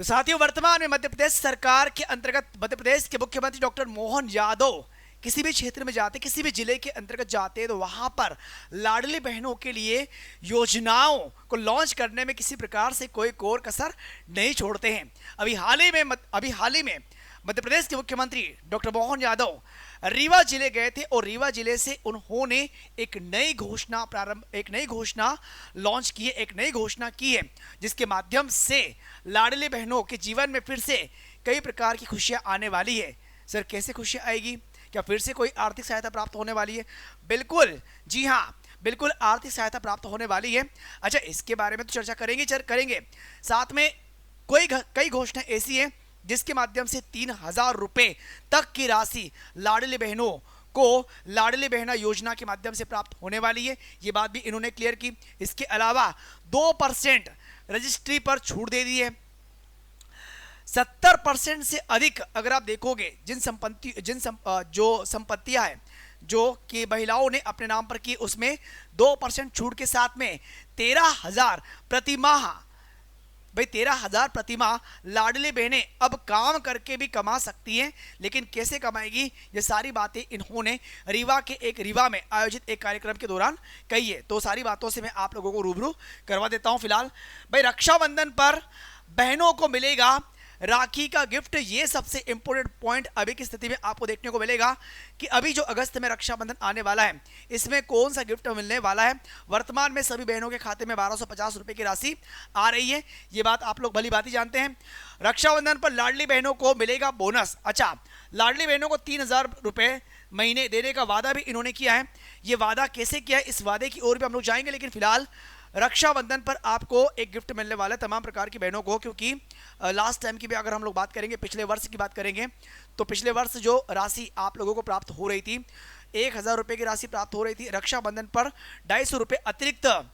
तो साथियों, वर्तमान में मध्य प्रदेश सरकार के अंतर्गत मध्य प्रदेश के मुख्यमंत्री डॉक्टर मोहन यादव किसी भी क्षेत्र में जाते, किसी भी जिले के अंतर्गत जाते, तो वहां पर लाडली बहनों के लिए योजनाओं को लॉन्च करने में किसी प्रकार से कोई कोर कसर नहीं छोड़ते हैं। अभी हाल ही में मध्य प्रदेश के मुख्यमंत्री डॉक्टर मोहन यादव रीवा जिले गए थे और रीवा जिले से उन्होंने एक नई घोषणा लॉन्च की है, एक नई घोषणा की है, जिसके माध्यम से लाडली बहनों के जीवन में फिर से कई प्रकार की खुशियां आने वाली है। सर, कैसे खुशियां आएगी? क्या फिर से कोई आर्थिक सहायता प्राप्त होने वाली है? बिल्कुल, जी हाँ, बिल्कुल आर्थिक सहायता प्राप्त होने वाली है। अच्छा, इसके बारे में तो चर्चा करेंगे। साथ में कई घोषणा ऐसी है जिसके माध्यम से 3,000 रुपए तक की राशि लाडली बहनों को लाडली बहना योजना के माध्यम से प्राप्त होने वाली है। ये बात भी इन्होंने क्लियर की। इसके अलावा 2% रजिस्ट्री पर छूट दे दी है। 70% से अधिक अगर आप देखोगे जो संपत्तियां हैं जो कि महिलाओं ने अपने नाम पर की, उसमें 2% छूट के साथ में 13,000 प्रति माह, भाई 13,000 प्रति माह लाडली बहनें अब काम करके भी कमा सकती हैं। लेकिन कैसे कमाएगी, ये सारी बातें इन्होंने रीवा में आयोजित एक कार्यक्रम के दौरान कही है। तो सारी बातों से मैं आप लोगों को रूबरू करवा देता हूं। फिलहाल भाई, रक्षाबंधन पर बहनों को मिलेगा राखी का गिफ्ट। ये सबसे इंपॉर्टेंट पॉइंट अभी की स्थिति में आपको देखने को मिलेगा कि अभी जो अगस्त में रक्षाबंधन आने वाला है, इसमें कौन सा गिफ्ट मिलने वाला है। वर्तमान में सभी बहनों के खाते में 1250 रुपए की राशि आ रही है। ये बात आप लोग भली भांति जानते हैं। रक्षाबंधन पर लाडली बहनों को मिलेगा बोनस। अच्छा, लाडली बहनों को 3,000 रुपए महीने देने का वादा भी इन्होंने किया है। ये वादा कैसे किया है, इस वादे की ओर भी हम लोग जाएंगे। लेकिन फिलहाल रक्षाबंधन पर आपको एक गिफ्ट मिलने वाला है तमाम प्रकार की बहनों को, क्योंकि लास्ट टाइम की भी अगर हम लोग बात करेंगे, पिछले वर्ष की बात करेंगे, तो पिछले वर्ष जो राशि आप लोगों को प्राप्त हो रही थी, 1,000 रुपए की राशि प्राप्त हो रही थी। रक्षाबंधन पर 250 रुपए अतिरिक्त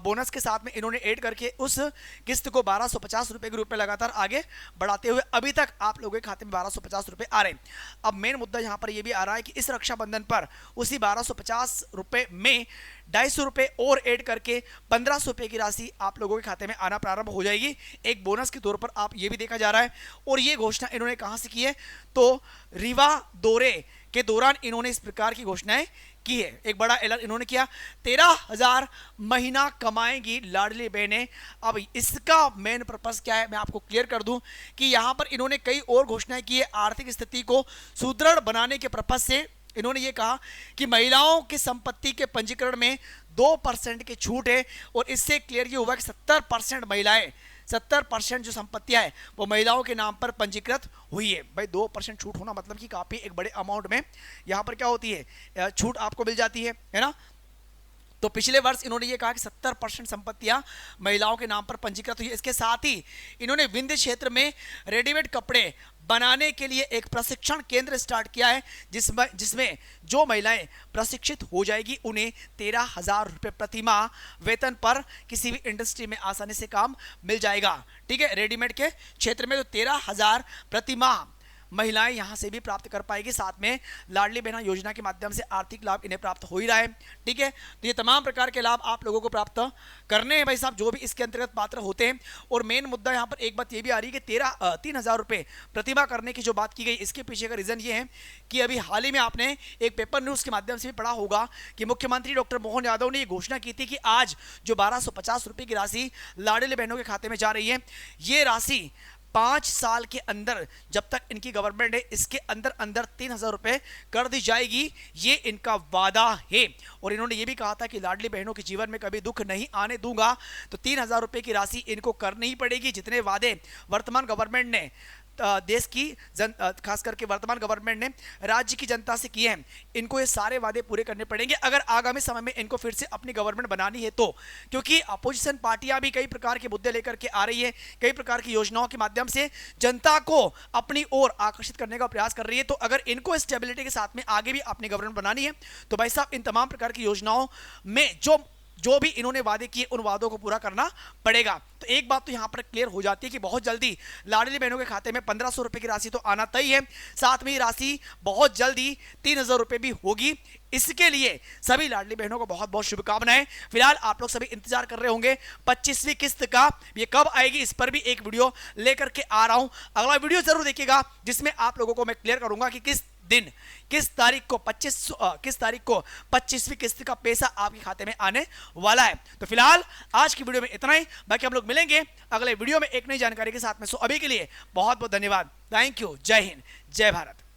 बोनस के साथ में इन्होंने ऐड करके उस किस्त को 1250 रुपए के रूप में लगातार आगे बढ़ाते हुए अभी तक आप लोगों के खाते में 1250 रुपए आ रहे हैं। अब मेन मुद्दा यहां पर यह भी आ रहा है कि इस रक्षाबंधन पर उसी 1250 रुपए में 250 रुपए और ऐड करके 1,500 रुपए की राशि आप लोगों के खाते में आना प्रारंभ हो जाएगी, एक बोनस के तौर पर। आप ये भी देखा जा रहा है। और ये घोषणा इन्होंने कहां से की है, तो रीवा दौरे के दौरान इन्होंने इस प्रकार की घोषणाएं की है। एक बड़ा ऐलान इन्होंने किया, 13,000 महीना कमाएंगी लाडली बहनें। अब इसका मेन पर्पस क्या है, मैं आपको क्लियर कर दूं कि यहां पर इन्होंने कई और घोषणाएं की है। आर्थिक स्थिति को सुदृढ़ बनाने के पर्पस से इन्होंने ये कहा कि महिलाओं की संपत्ति के पंजीकरण में 2% की छूट है। और इससे क्लियर ये हुआ कि 70% जो संपत्तियां है वो महिलाओं के नाम पर पंजीकृत हुई है। भाई 2% छूट होना मतलब कि काफी एक बड़े अमाउंट में यहां पर क्या होती है, छूट आपको मिल जाती है ना। तो पिछले वर्ष इन्होंने ये कहा कि 70% संपत्तियां महिलाओं के नाम पर पंजीकृत हुई है। इसके साथ ही इन्होंने विंध्य क्षेत्र में रेडीमेड कपड़े बनाने के लिए एक प्रशिक्षण केंद्र स्टार्ट किया है, जिसमें जो महिलाएं प्रशिक्षित हो जाएगी उन्हें 13,000 रुपए प्रति माह वेतन पर किसी भी इंडस्ट्री में आसानी से काम मिल जाएगा। ठीक है, रेडीमेड के क्षेत्र में तो 13,000 प्रति माह महिलाएं यहां से भी प्राप्त कर पाएगी। साथ में लाडली बहना योजना के माध्यम से आर्थिक लाभ इन्हें प्राप्त हो ही रहा है। ठीक है, तो ये तमाम प्रकार के लाभ आप लोगों को प्राप्त करने हैं भाई साहब, जो भी इसके अंतर्गत पात्र होते हैं। और मेन मुद्दा यहां पर एक बात ये भी आ रही है कि 3,000 रुपए प्रतिमा करने की जो बात की गई, इसके पीछे का रीजन ये है कि अभी हाल ही में आपने एक पेपर न्यूज के माध्यम से भी पढ़ा होगा कि मुख्यमंत्री डॉक्टर मोहन यादव ने यह घोषणा की थी कि आज जो 1250 रुपए की राशि लाडली बहनों के खाते में जा रही है, ये राशि 5 साल के अंदर, जब तक इनकी गवर्नमेंट है, इसके अंदर 3,000 रुपए कर दी जाएगी। ये इनका वादा है। और इन्होंने ये भी कहा था कि लाडली बहनों के जीवन में कभी दुख नहीं आने दूंगा। तो 3,000 रुपए की राशि इनको करनी ही पड़ेगी। जितने वादे वर्तमान गवर्नमेंट ने देश की खास करके वर्तमान गवर्नमेंट ने राज्य की जनता से किए हैं, इनको ये सारे वादे पूरे करने पड़ेंगे अगर आगामी समय में इनको फिर से अपनी गवर्नमेंट बनानी है तो। क्योंकि अपोजिशन पार्टियां भी कई प्रकार के मुद्दे लेकर के आ रही है, कई प्रकार की योजनाओं के माध्यम से जनता को अपनी ओर आकर्षित करने का प्रयास कर रही है। तो अगर इनको स्टेबिलिटी के साथ में आगे भी अपनी गवर्नमेंट बनानी है तो भाई साहब इन तमाम प्रकार की योजनाओं में जो भी इन्होंने वादे किए उन वादों को पूरा करना पड़ेगा। तो एक बात तो यहां पर क्लियर हो जाती है कि बहुत जल्दी लाडली बहनों के खाते में 1500 रुपए की राशि तो आना तय है, साथ में ही राशि बहुत जल्दी 3000 रुपए भी होगी। इसके लिए सभी लाडली बहनों को बहुत बहुत शुभकामनाएं। फिलहाल आप लोग सभी इंतजार कर रहे होंगे 25वीं किस्त का, ये कब आएगी इस पर भी एक वीडियो लेकर के आ रहा हूं। अगला वीडियो जरूर देखिएगा जिसमें आप लोगों को मैं क्लियर करूंगा कि किस दिन किस तारीख को 25वीं किस्त का पैसा आपके खाते में आने वाला है। तो फिलहाल आज की वीडियो में इतना ही, बाकी हम लोग मिलेंगे अगले वीडियो में एक नई जानकारी के साथ में। सो अभी के लिए बहुत बहुत धन्यवाद। Thank you. जय हिंद, जय भारत।